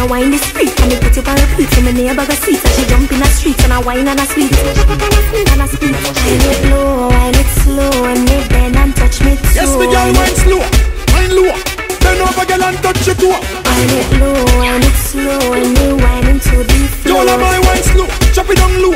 a wine this street, and me put you on repeat. So my neighbor go see, so she jump in the street, and a wine and a sweet. And a sweet. Wine it low, wine it slow, and me bend and touch me too. Yes, me girl, wine slow, wine low. Bend over, girl, and touch your toe. Wine it low, wine it slow, and me wine into the flow. Y'all my wine slow, chop it down low.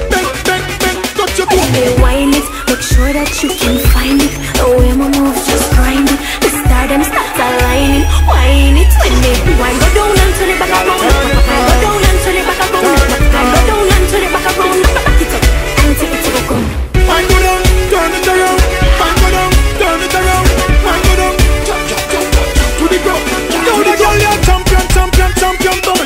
Bend, bend, bend, touch your toe. Me wine it, make sure that you can find it. The way my moves just grind it. The star them starts aligning. Wine it when me wine go down and turn it back around. I go down and turn it back around. I go down and turn it back around. Back it up and take it to the ground. Wine go down, turn it around. Wine go down, turn it around. Wine go down, chop, chop, chop, chop, chop to the ground. Now the girl, you're champion, champion, champion, boy.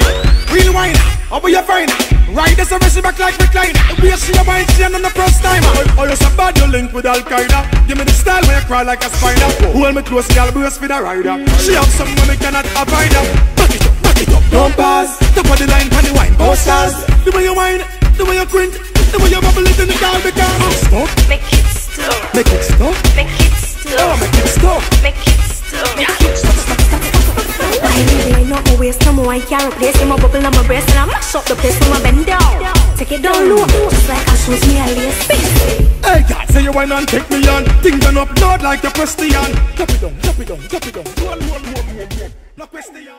Real wine, over your fine. Ride this and back like recliner. We see a wine, see on the first time. Oh, you're so bad, you link with Al-Qaeda. Give me the style where you cry like a spider. Hold me close, girl, brace for the rider. She have some money, cannot avoid her. Back it up, don't pause. Top of the line, pan the wine, posters. The way you wine, the way you print, the way you bubble it in the car, the car. Stop. Make it stop. Make it stop. Make it stop. Oh, make it stop. Make it stop. Make it stop. I really not my waist, no more I can't replace. I'm a bubble on my breast and I mash up the place when I bend down. Take it down low, just like I shows me a lace. Hey God, say you wine and take me on. Things done up, Lord, like the Christian. Drop it down, drop it down, drop it down. Roll, roll, roll, roll, roll. No question.